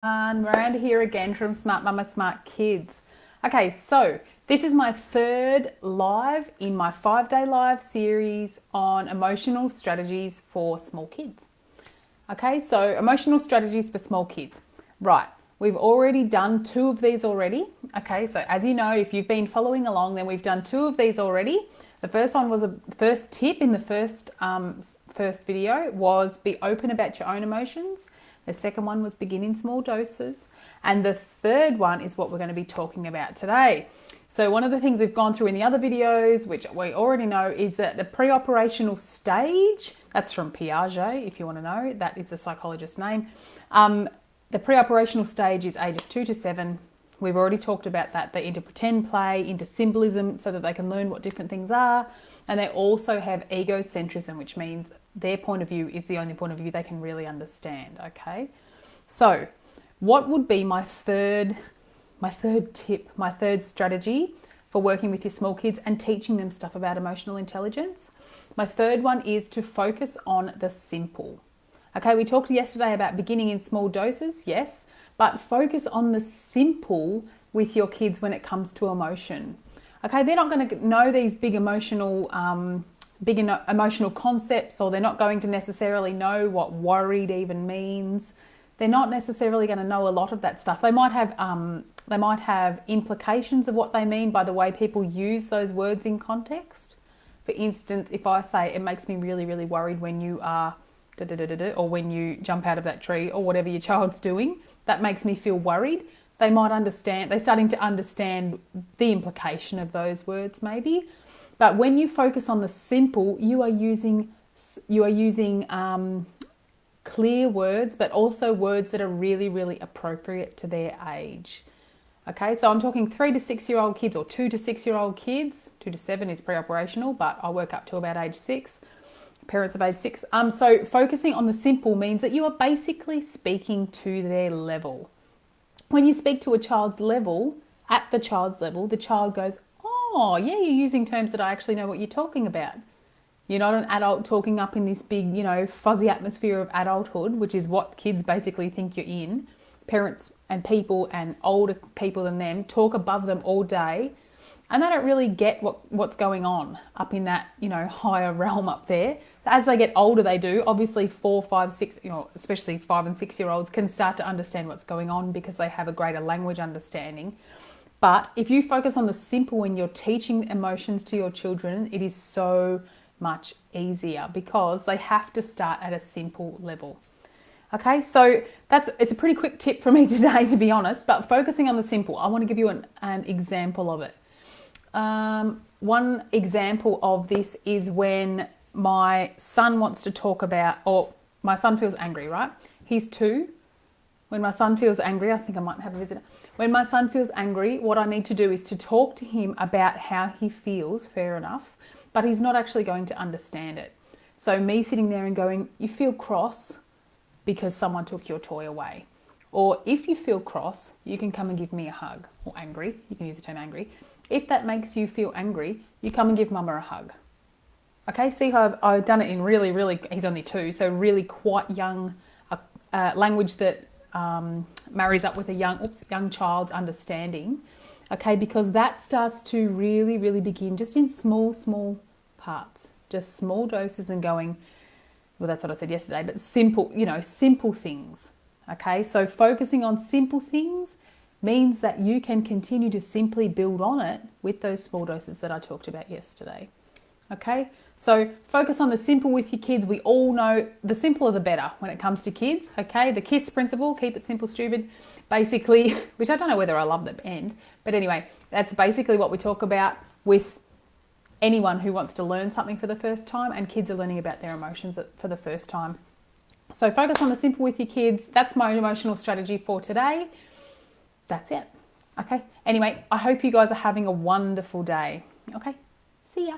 And Miranda here again from Smart Mama Smart Kids. Okay, so this is my third live in my 5-day live series on emotional strategies for small kids. Okay, so emotional strategies for small kids. Right, we've already done 2 of these already. Okay, so as you know, if you've been following along, then we've done 2 of these already. The first one was a first tip in the first video was be open about your own emotions. The second one was begin in small doses. And the third one is what we're going to be talking about today. So one of the things we've gone through in the other videos, which we already know, is that the pre-operational stage, that's from Piaget, if you want to know, that is the psychologist's name. The pre-operational stage is ages 2 to 7. We've already talked about that. They're into pretend play, into symbolism so that they can learn what different things are. And they also have egocentrism, which means their point of view is the only point of view they can really understand, okay? So what would be my third tip, my third strategy for working with your small kids and teaching them stuff about emotional intelligence? My third one is to focus on the simple. Okay, we talked yesterday about beginning in small doses, yes, but focus on the simple with your kids when it comes to emotion. Okay, they're not going to know these big emotional concepts, or they're not going to necessarily know what worried even means. They're not necessarily going to know a lot of that stuff. They might have implications of what they mean by the way people use those words in context. For instance, if I say it makes me really, really worried when you are or when you jump out of that tree or whatever your child's doing, that makes me feel worried. They might understand, they're starting to understand the implication of those words maybe. But when you focus on the simple, you are using clear words, but also words that are really, really appropriate to their age. Okay, so I'm talking 3 to 6-year-old kids or 2 to 6-year-old kids. 2 to 7 is pre-operational, but I'll work up to about age 6. Parents of age 6. So focusing on the simple means that you are basically speaking to their level. When you speak to a child's level, at the child's level, the child goes, oh, yeah, you're using terms that I actually know what you're talking about. You're not an adult talking up in this big, fuzzy atmosphere of adulthood, which is what kids basically think you're in. Parents and people and older people than them talk above them all day, and they don't really get what's going on up in that, higher realm up there. As they get older, they do. Obviously 4, 5, 6, especially 5 and 6-year-olds can start to understand what's going on because they have a greater language understanding. But if you focus on the simple when you're teaching emotions to your children, it is so much easier because they have to start at a simple level. Okay, so it's a pretty quick tip for me today, to be honest, but focusing on the simple, I want to give you an example of it. One example of this is when my son wants to talk about, or my son feels angry, right? He's 2. When my son feels angry, I think I might have a visitor. When my son feels angry, what I need to do is to talk to him about how he feels, fair enough, but he's not actually going to understand it. So me sitting there and going, you feel cross because someone took your toy away. Or if you feel cross, you can come and give me a hug. Or angry, you can use the term angry. If that makes you feel angry, you come and give mama a hug. Okay, see how I've done it in really, really, he's only 2, so really quite young language that marries up with a young child's understanding. Okay, because that starts to really, really begin just in small parts, just small doses and going, well, that's what I said yesterday, but simple, simple things. Okay, so focusing on simple things means that you can continue to simply build on it with those small doses that I talked about yesterday. Okay, so focus on the simple with your kids. We all know the simpler the better when it comes to kids. Okay, the KISS principle, keep it simple, stupid, basically, which I don't know whether I love the end, but anyway, that's basically what we talk about with anyone who wants to learn something for the first time, and kids are learning about their emotions for the first time. So focus on the simple with your kids. That's my emotional strategy for today. That's it. Okay. Anyway, I hope you guys are having a wonderful day. Okay. See ya.